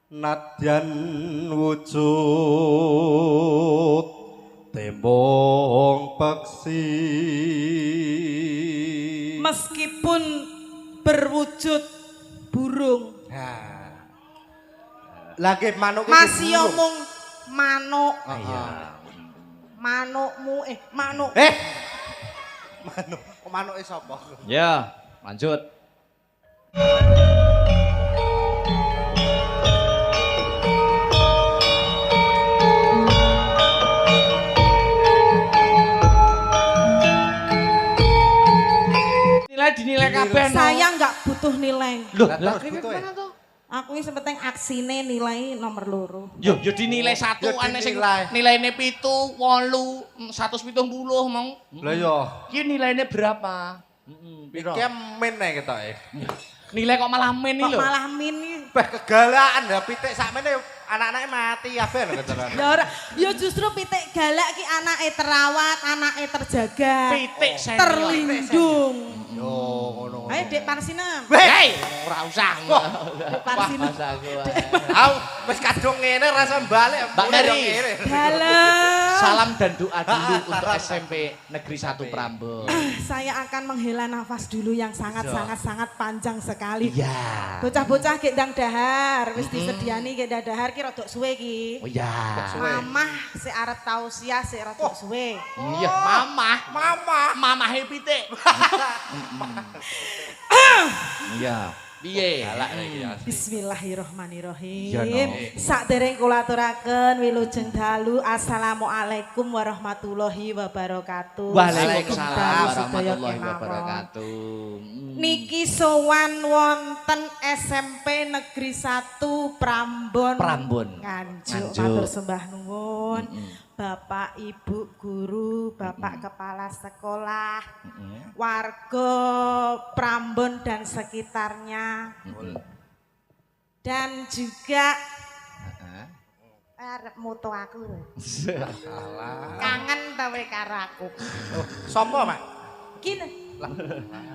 nadyan wujud tembong peksi meskipun berwujud burung lagi manuk masih omong manuk manukmu manuk manuk sapa Ya, lanjut. Nilai dinilai kabeh no. saya nggak butuh nilai Loh, Lah, lah terus kene butuh ya? gimana tuh? aku ini sepenting aksine nilai nomor loro Yo dinilai satu Yo aneh sing dinilai. nilaine 7, 8, 170 mong. Lah yo Ki nilaine berapa? Piro? iki men nek ketoke Nilai kok malah men iki kok lho. malah min beh kegalaan ya pitik sakmene anak-anaknya mati kabeh lho keteran ya ora ya justru pitik galak ki anake terawat anake terjaga Pitik senior. terlindung yo ngono ayo dek parsinem Hei, ora usah. dek parsinem au wis kadung ngene rasa balik Mbak Mary. dalam Salam dan doa dulu untuk SMP Negeri 1 Prambon. saya akan menghela nafas dulu yang sangat panjang sekali Iya. bocah-bocah gek ndang dahar wis disediani gek dahar ki rada suwe ki Oh iya. mamah si arep tausiah si rada suwe Iya, mamahe pitik. Iya. Piye? Bismillahirrahmanirrahim. Iya, no. Sakdereng kula aturaken wilujeng dalu Assalamualaikum warahmatullahi wabarakatuh. Waalaikumsalam Sedaya warahmatullahi kemawon. wabarakatuh. Niki sowan wonten SMP Negeri 1 Prambon. Prambon. Nganjuk Nganjuk. matur sembah nuwun. Bapak, Ibu, guru, Bapak Kepala Sekolah, warga Prambon dan sekitarnya, dan juga arep mutu aku lho. Kangen ta we karo aku. sapa mak Gini.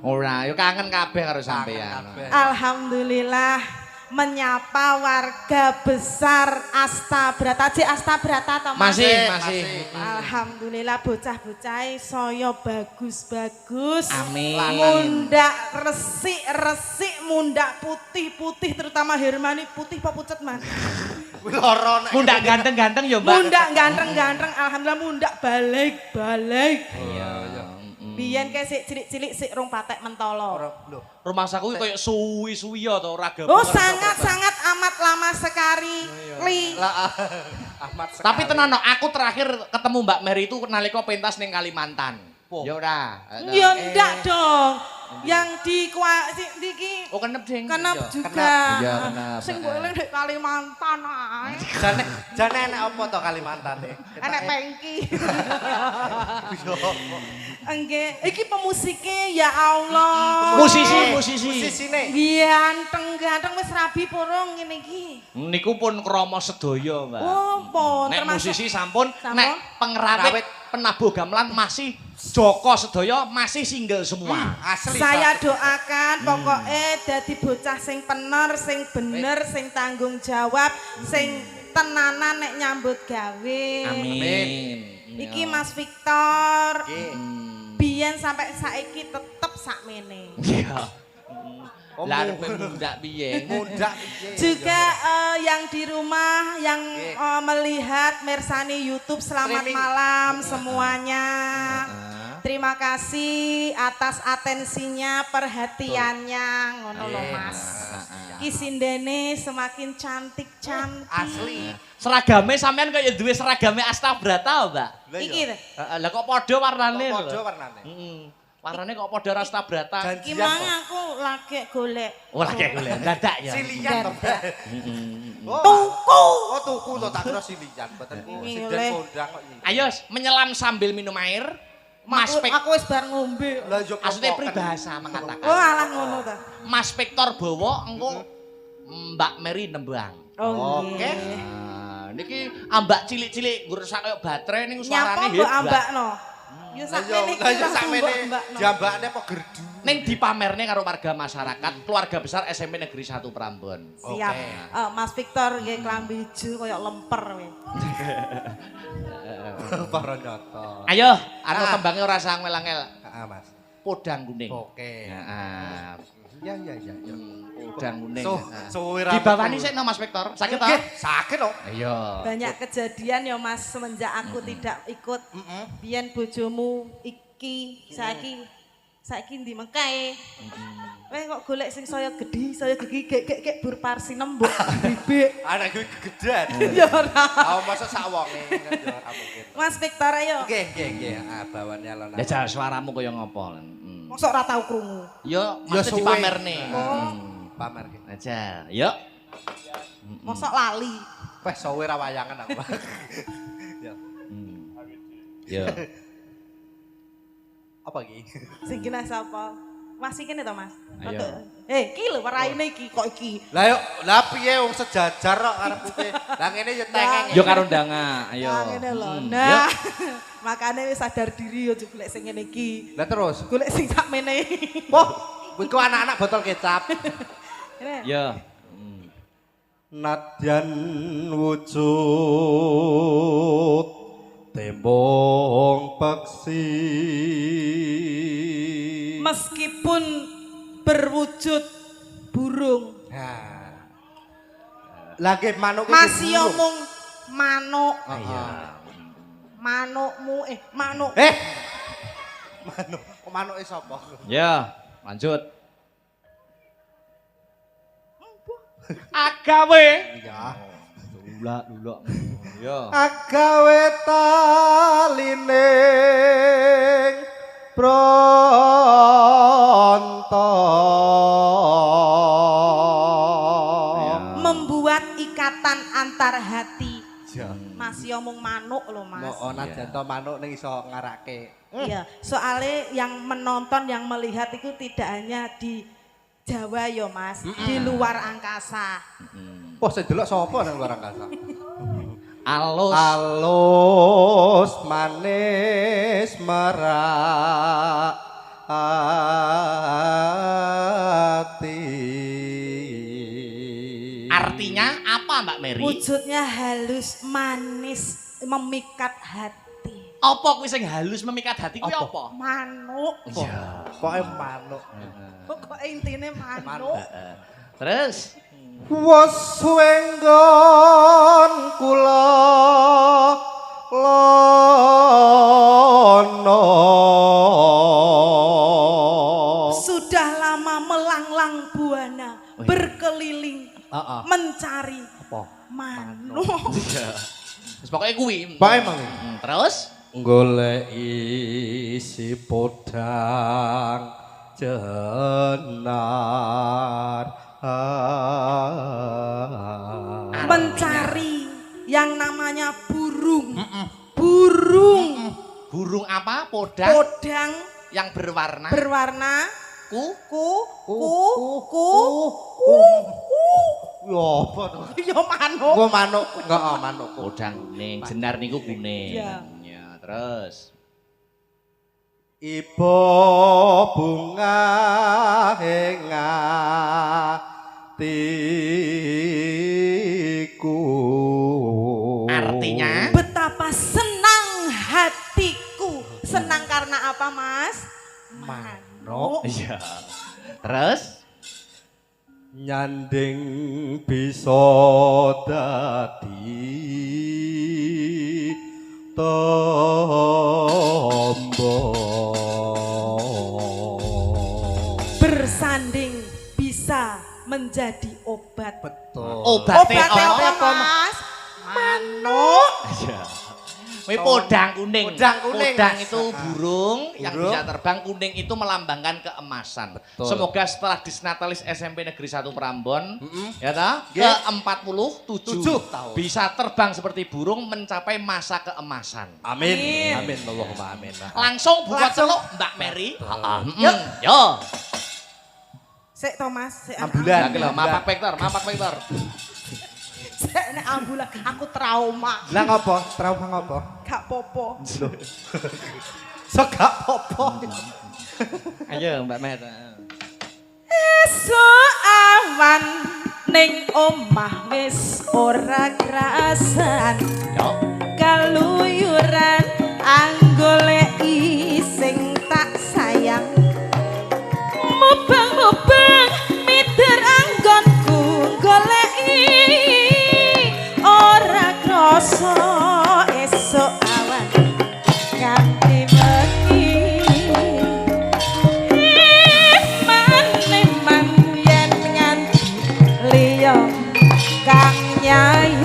Ora, yo kangen kabeh karo sampean. Alhamdulillah menyapa warga besar Astabrata. Cik Astabrata to Mas? Masih. Alhamdulillah bocah-bocah saya bagus-bagus. Amin. Mundak resik-resik, mundak putih-putih terutama Hermani putih apa pucet Mas? loro nek Mundak ganteng-ganteng yo, Mbak. Mundak ganteng-ganteng, alhamdulillah mundak balik-balik. Iya. Biyen kayak sik cilik-cilik sik rong patek mentolo. Rumah saku koyo suwi-suwi ya to ora gabung. Oh sangat-sangat amat lama sekali. Ahmad Tapi tenan no, aku terakhir ketemu Mbak Mary itu nalika pentas ning Kalimantan. Ya ora. Ya ndak dong. Yang di ki Oh kenep ding. kenep Iya. juga. Iya, kenep. Sing gue eling di Kalimantan ae. jane enek apa to Kalimantan e Enek pengki. Enggak, iki pemusike ya Allah. musisine Ganteng wis rabi purung ngene iki. Niku pun krama sedaya, Mbak. Oh, pun Nek termasuk musisi sampun, Sampun? nek pengrawit penabuh gamelan masih Joko sedaya masih single semua. asli saya doakan pokoknya dadi bocah sing bener, sing tanggung jawab, sing tenanan nek nyambut gawe. Amin. Iki Mas Victor, Hmm. biyen sampai saiki tetep sakmene. Iya. Lah arep mundak piye? muda Juga yang di rumah yang melihat Mersani YouTube selamat Streaming. malam semuanya. Terima kasih atas atensinya, perhatiannya, ngono lho Mas. Ki sindene semakin cantik-cantik. asli Seragame sampean kaya duwe seragame Astabrata, Mbak. Iki lho. Lah kok padha warnane lho. padha warnane Warnane kok padha karo Astabrata. Iki mang aku lagi golek. Oh lagi golek dadak ya. silian to Tuku. oh tuku to tak kira silian mboten Ini siden oleh. kondang kok iki Ayo menyelam sambil minum air. Mas Pek Aku wis bar ngombe. lah yo maksudnya kepoken. peribahasa mengatakan. Oh alah ngono ta. Mas Victor bawa engko Mbak Mary nembang. Oh Oke. nggih. Nah, niki ambak cilik-cilik ngrusak kaya baterai ning Nyapa suarane mbok hebat. ambakno. Yo lah sakmene yo sakmene jambakne apa gerdu ning dipamerne karo warga masyarakat keluarga besar SMP Negeri 1 Prambon. Siap. Mas Victor nggih klambi ijo kaya lemper we. Para nyoto. Ayo, anu tembange ora usah ngel-ngel. Heeh, Mas. Podang kuning. Oke. Heeh. Ya. Podang kuning. Suwe ra. Dibawani sik no Mas Victor. Sakit toh? Nggih, sakit kok. Ayo. Banyak kejadian ya Mas semenjak aku tidak ikut. Biyen bojomu iki saiki ndi mengkae. Kowe kok golek sing saya gedhi, saya gigi gek bur parsi nembok bibik. Anak gue kegedean. Ya ora. Oh, masa sak wonge kan yo ora mungkin. Mas Victor ayo. Nggih. Bawane alon. Ya jal suaramu kaya ngopo. Mosok ora tau krungu. Yo, Ya mesti suwe. dipamerne. Pamer ki. Aja. Yo. Mosok lali. Wes suwe ra wayangan aku. Ya. Yo. Apa ki? Sing kena sapa? Masih kene to, Mas? Ayo. Iki lho paraine iki kok iki. Lah piye wong sejajar kok arep-arep. Lah ngene yo tengeng. Yo karo ndanga. Ayo. Nah, ngene lho. Yo. Nah. Makane wis sadar diri yo golek sing ngene iki. Lah terus. Golek sing sakmene. Wah, iku anak-anak botol kecap. Ngene. Yo. Nadyan wujud tembong peksi Meskipun berwujud burung. Nah. Lagi manuk iki. Masih omong manuk. Iya. Manukmu manuk. Manuk. Kok manuke sapa? Ya, lanjut. Agawe. Iya. Lula. Yo. Agawe talining pronto. Membuat ikatan antar hati. Ya. Masih omong manuk loh Mas. Mau nadyan to manuk ning iso ngarake. Iya, soalnya yang menonton, yang melihat itu tidak hanya di Jawa ya Mas, di luar angkasa. Wah, saya delok sapa nang luar angkasa? Alus. Alus manis merak hati. Artinya apa Mbak Mary? Wujudnya halus, manis, memikat hati. Apa kuwi sing halus memikat hati kuwi apa? Manuk. Iya. Pokoke manuk. Pokoknya intinya manuk. Terus Wes wenggon kula lono. Sudah lama melanglang buana, berkeliling, mencari manuk. Terus pokoknya kuwi. Pokoke mang. Terus Golek isi podang jenar. Mencari yang namanya burung. Burung. burung apa? Podang Podang yang berwarna ku. Yo apa to? Ya manuk. Gua manuk, enggak manuk. podang kuning, jenar niku kuning. Iya. Ya, terus Ibu bunga hatiku. artinya Betapa senang hatiku. Senang karena apa, Mas? Manuk. iya. Terus Nyanding bisa dadi tombo. Bersanding bisa menjadi obat. Betul. obatnya Obatnya apa? apa, Mas? Manuk. Iya. Kuwi podang kuning. Podang kuning, Podang Mas. itu burung yang Burung. bisa terbang, kuning itu melambangkan keemasan. Betul. Semoga setelah Disnatalis SMP Negeri 1 Prambon, ya ta, Nggih. ke-47 tahun. bisa terbang seperti burung mencapai masa keemasan. Amin. Amin. Amin. Allahumma amin. Langsung buka Langsung. celuk Mbak Mary. Yuk. Yo. Sik Thomas, sik Ambulan. Lagi lho, mapak Vector. Sik nek ambulan aku trauma. Lah ngopo? Trauma ngopo? Gak popo. So gak apa-apa. Ayo Mbak Mer. Esuk awan ning omah wis ora krasan. Yo. Kaluyuran anggoleki sing tak sayang. Mubang-mubang mider anggonku goleki ora krasa esuk awan nganti wengi. Man yen nganti liya kang nyai